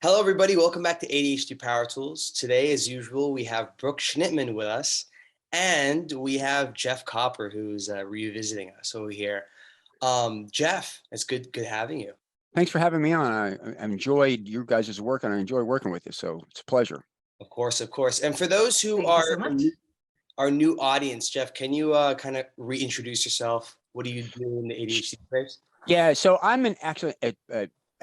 Hello, everybody. Welcome back to ADHD Power Tools. Today, as usual, we have Brooke Schnittman with us, and we have Jeff Copper, who's revisiting us over here. Jeff, it's good having you. Thanks for having me on. I enjoyed your guys' work, and I enjoy working with you, so it's a pleasure. Of course, of course. And for those who Thank you so much. our new audience, Jeff, can you kind of reintroduce yourself? What do you do in the ADHD space? Yeah, so I'm actually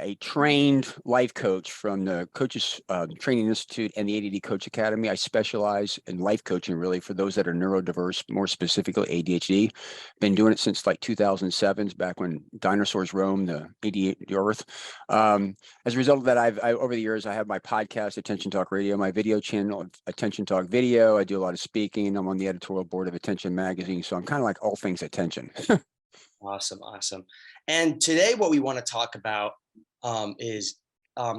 a trained life coach from the Coaches Training Institute and the ADHD Coach Academy. I specialize in life coaching, really, for those that are neurodiverse, more specifically ADHD. Been doing it since like 2007, back when dinosaurs roamed the earth. As a result of that, I over the years, I have my podcast, Attention Talk Radio, my video channel, Attention Talk Video. I do a lot of speaking. I'm on the editorial board of Attention Magazine, so I'm kind of like all things attention. Awesome, awesome. And today, what we want to talk about is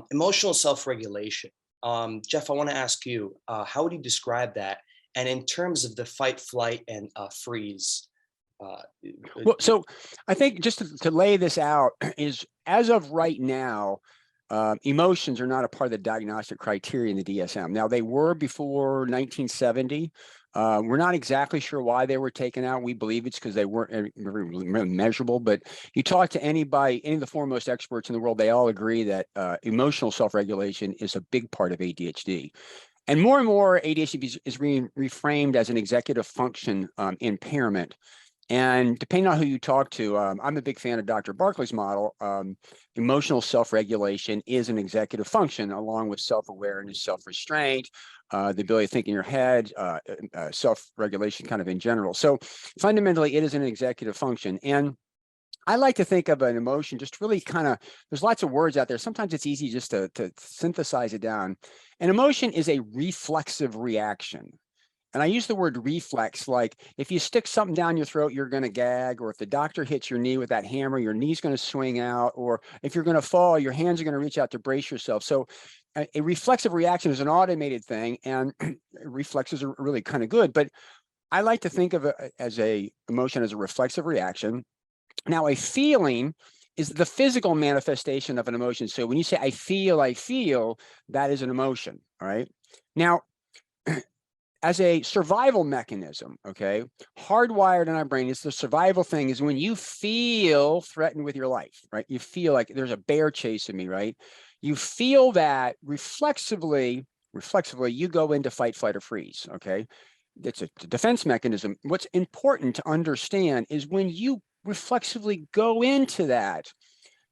emotional self-regulation. Jeff, I want to ask you, how would you describe that? And in terms of the fight, flight, and freeze. Well, so I think just to lay this out is, as of right now, emotions are not a part of the diagnostic criteria in the DSM. Now, they were before 1970. We're not exactly sure why they were taken out. We believe it's because they weren't really measurable, but you talk to anybody, any of the foremost experts in the world, they all agree that emotional self-regulation is a big part of ADHD. And more ADHD is being reframed as an executive function impairment. And depending on who you talk to, I'm a big fan of Dr. Barkley's model. Emotional self-regulation is an executive function, along with self-awareness, self-restraint, the ability to think in your head, self-regulation kind of in general. So fundamentally, it is an executive function. And I like to think of an emotion just really kind of, there's lots of words out there. Sometimes it's easy just to synthesize it down. An emotion is a reflexive reaction. And I use the word reflex, like if you stick something down your throat, you're going to gag, or if the doctor hits your knee with that hammer, your knee's going to swing out, or if you're going to fall, your hands are going to reach out to brace yourself. So a reflexive reaction is an automated thing, and reflexes are really kind of good. But I like to think of it as a emotion as a reflexive reaction. Now, a feeling is the physical manifestation of an emotion. So when you say, I feel, that is an emotion, all right? Now, as a survival mechanism, okay, hardwired in our brain, it's the survival thing is when you feel threatened with your life, right? You feel like there's a bear chasing me, right? You feel that reflexively, you go into fight, flight, or freeze, okay? It's a defense mechanism. What's important to understand is when you reflexively go into that,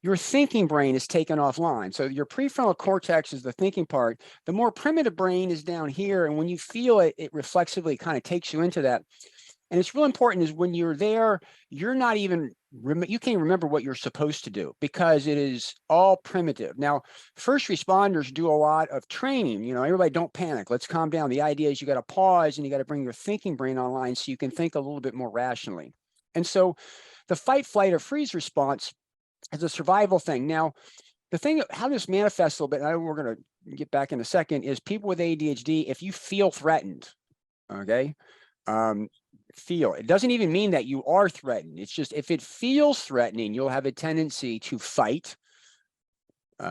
your thinking brain is taken offline. So your prefrontal cortex is the thinking part. The more primitive brain is down here. And when you feel it, it reflexively kind of takes you into that. And it's real important is when you're there, you're not even, you can't remember what you're supposed to do because it is all primitive. Now, first responders do a lot of training. You know, everybody don't panic. Let's calm down. The idea is you got to pause and you got to bring your thinking brain online so you can think a little bit more rationally. And so the fight, flight, or freeze response is a survival thing. Now, the thing, how this manifests a little bit, and I know we're going to get back in a second, is people with ADHD, if you feel threatened, okay, feel, it doesn't even mean that you are threatened. It's just, if it feels threatening, you'll have a tendency to fight,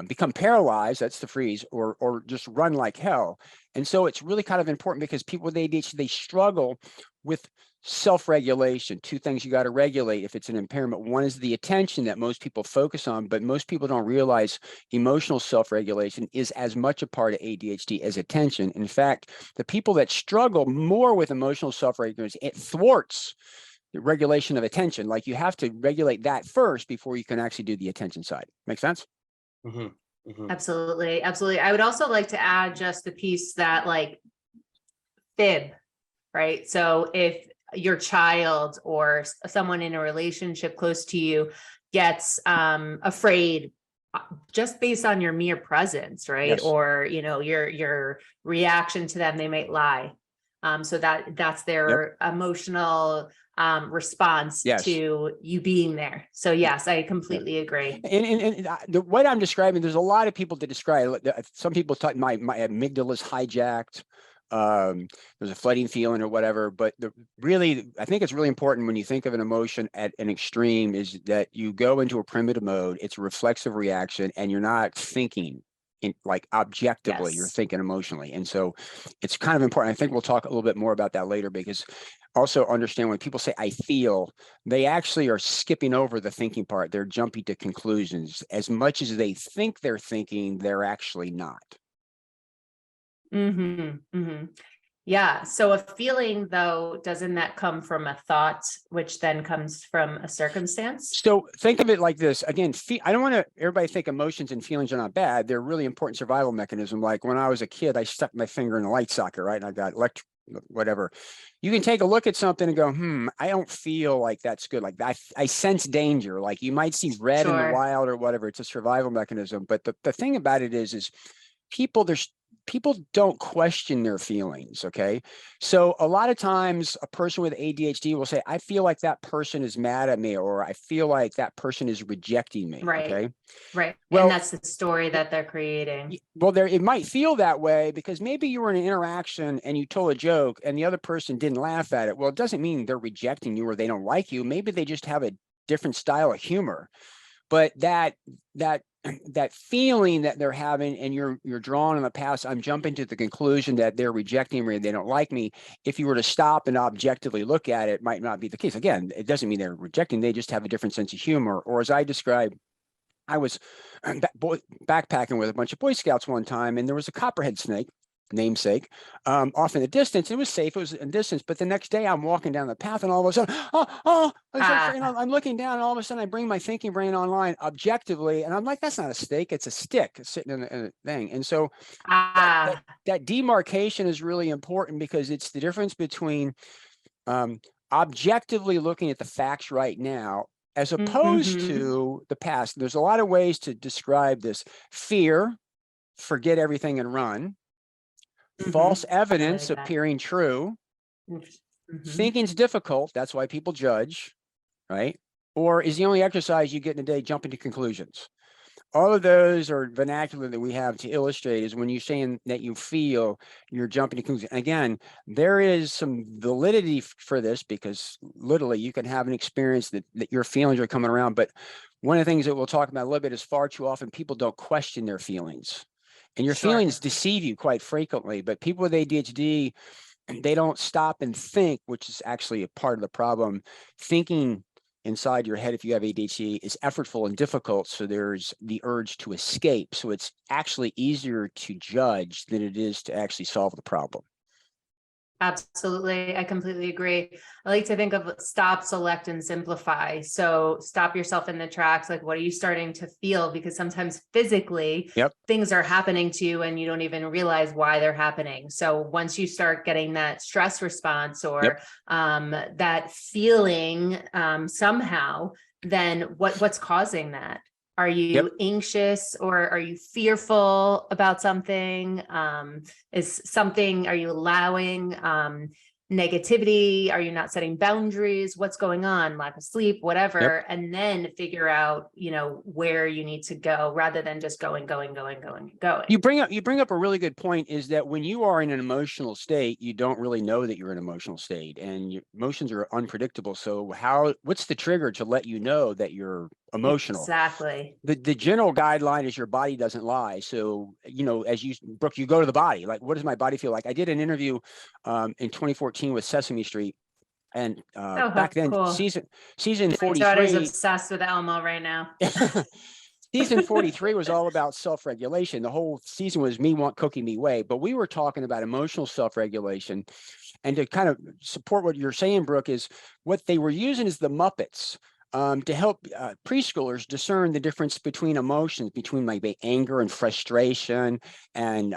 become paralyzed, that's the freeze, or just run like hell. And so it's really kind of important because people with ADHD, they struggle with self-regulation. Two things you got to regulate if it's an impairment. One is the attention that most people focus on, but most people don't realize emotional self-regulation is as much a part of ADHD as attention. In fact, the people that struggle more with emotional self-regulation, it thwarts the regulation of attention. Like you have to regulate that first before you can actually do the attention side. Make sense? Mm-hmm. Mm-hmm. Absolutely. Absolutely. I would also like to add just the piece that like fib, right? So if your child or someone in a relationship close to you gets afraid just based on your mere presence, right? Yes. Or, you know, your reaction to them, they might lie. So that's their emotional response Yes. to you being there. So yes, I completely agree. And what I'm describing, there's a lot of people to describe. Some people talk my amygdala is hijacked. There's a flooding feeling or whatever, but really, I think it's really important when you think of an emotion at an extreme is that you go into a primitive mode. It's a reflexive reaction and you're not thinking like objectively, you're Yes. thinking emotionally. And so it's kind of important. I think we'll talk a little bit more about that later, because also understand when people say I feel, they actually are skipping over the thinking part. They're jumping to conclusions. As much as they think they're thinking, they're actually not. Mm-hmm. Mm-hmm. Yeah. So a feeling, though, doesn't that come from a thought, which then comes from a circumstance? So think of it like this. Again, I don't want to everybody think emotions and feelings are not bad. They're really important survival mechanism. Like when I was a kid, I stuck my finger in a light socket, right? And I got electric, whatever. You can take a look at something and go, I don't feel like that's good. Like I sense danger. Like you might see red in the Sure. wild or whatever. It's a survival mechanism. But the thing about it is people don't question their feelings. Okay. So a lot of times a person with ADHD will say, I feel like that person is mad at me, or I feel like that person is rejecting me. Right. Okay. Right. Well, and that's the story that they're creating. well, it might feel that way because maybe you were in an interaction and you told a joke and the other person didn't laugh at it. Well, it doesn't mean they're rejecting you or they don't like you. Maybe they just have a different style of humor. But that feeling that they're having, and you're drawn in the past, I'm jumping to the conclusion that they're rejecting me, they don't like me. If you were to stop and objectively look at it, might not be the case. Again, it doesn't mean they're rejecting, they just have a different sense of humor. Or as I described, I was backpacking with a bunch of Boy Scouts one time, and there was a copperhead snake, namesake, off in the distance. It was safe. It was in distance. But the next day, I'm walking down the path, and all of a sudden, I'm looking down, and all of a sudden, I bring my thinking brain online objectively, and I'm like, that's not a snake. It's a stick sitting in a thing. And so that demarcation is really important because it's the difference between objectively looking at the facts right now as opposed to the past. There's a lot of ways to describe this. Fear, forget everything and run. False evidence appearing true. Thinking's difficult. That's why people judge, right? Or is the only exercise you get in a day jumping to conclusions. All of those are vernacular that we have to illustrate is when you're saying that you feel, you're jumping to conclusions. Again, there is some validity for this because literally you can have an experience that your feelings are coming around. But one of the things that we'll talk about a little bit is far too often people don't question their feelings. And your feelings deceive you quite frequently, but people with ADHD, they don't stop and think, which is actually a part of the problem. Thinking inside your head, if you have ADHD, is effortful and difficult. So there's the urge to escape. So it's actually easier to judge than it is to actually solve the problem. Absolutely. I completely agree. I like to think of stop, select, and simplify. So stop yourself in the tracks. Like, what are you starting to feel? Because sometimes physically things are happening to you and you don't even realize why they're happening. So once you start getting that stress response or that feeling somehow, then what's causing that? Are you anxious or are you fearful about something? Are you allowing negativity? Are you not setting boundaries? What's going on? Lack of sleep, whatever. And then figure out, where you need to go rather than just going. You bring up a really good point is that when you are in an emotional state, you don't really know that you're in an emotional state and your emotions are unpredictable. So what's the trigger to let you know that you're emotional? Exactly. The general guideline is your body doesn't lie. So, as Brooke, you go to the body, like, what does my body feel like? I did an interview in 2014 with Sesame Street. And back then, cool. season 43. My daughter's obsessed with Elmo right now. Season 43 was all about self-regulation. The whole season was me want cookie me way, but we were talking about emotional self-regulation. And to kind of support what you're saying, Brooke, is what they were using is the Muppets. To help preschoolers discern the difference between emotions, between maybe anger and frustration and,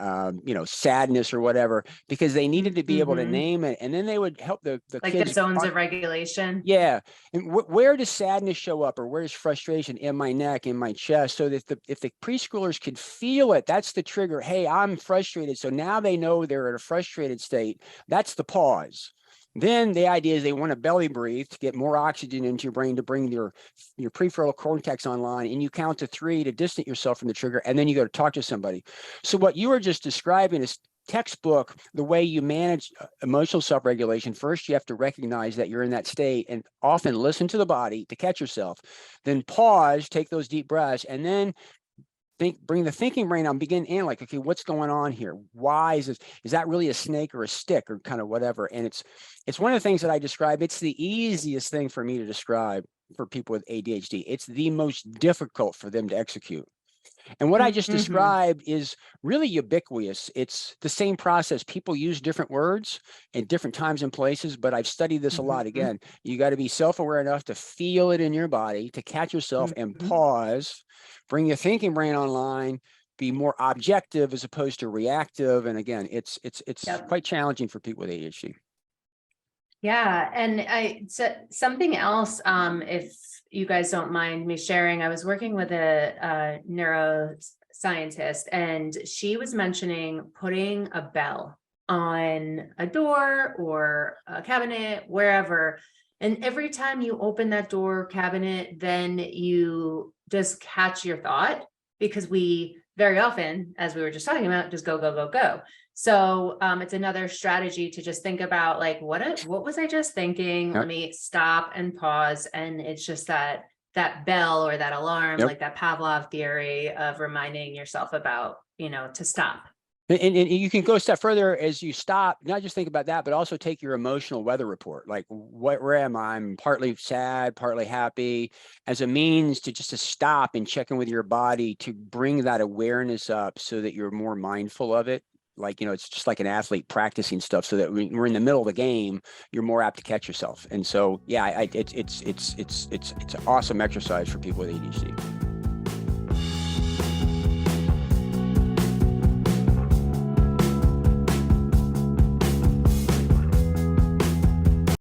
sadness or whatever, because they needed to be able to name it. And then they would help the like kids. The zones of regulation. Yeah. And where does sadness show up or where does frustration in my neck, in my chest? So that if the preschoolers could feel it, that's the trigger. Hey, I'm frustrated. So now they know they're at a frustrated state. That's the pause. Then the idea is they want to belly breathe to get more oxygen into your brain to bring your prefrontal cortex online, and you count to 3 to distance yourself from the trigger, and then you go to talk to somebody. So what you were just describing is textbook the way you manage emotional self-regulation. First, you have to recognize that you're in that state and often listen to the body to catch yourself. Then pause, take those deep breaths, and then bring the thinking brain on, begin in like, okay, what's going on here? Why is this? Is that really a snake or a stick or kind of whatever? And it's one of the things that I describe. It's the easiest thing for me to describe for people with ADHD. It's the most difficult for them to execute. And what I just described is really ubiquitous. It's the same process. People use different words in different times and places, but I've studied this a lot. Again, you got to be self-aware enough to feel it in your body, to catch yourself and pause, bring your thinking brain online, be more objective as opposed to reactive. And again, it's quite challenging for people with ADHD. Yeah. And something else, if you guys don't mind me sharing, I was working with a neuroscientist, and she was mentioning putting a bell on a door or a cabinet, wherever. And every time you open that door or cabinet, then you just catch your thought, because we very often, as we were just talking about, just go, go, go, go. So it's another strategy to just think about like, what was I just thinking? Let me stop and pause. And it's just that bell or that alarm, like that Pavlov theory of reminding yourself about, to stop. And you can go a step further as you stop, not just think about that, but also take your emotional weather report. Like, where am I? I'm partly sad, partly happy, as a means to just to stop and check in with your body to bring that awareness up so that you're more mindful of it. Like, it's just like an athlete practicing stuff so that when we're in the middle of the game, you're more apt to catch yourself. And so, yeah, it's an awesome exercise for people with ADHD.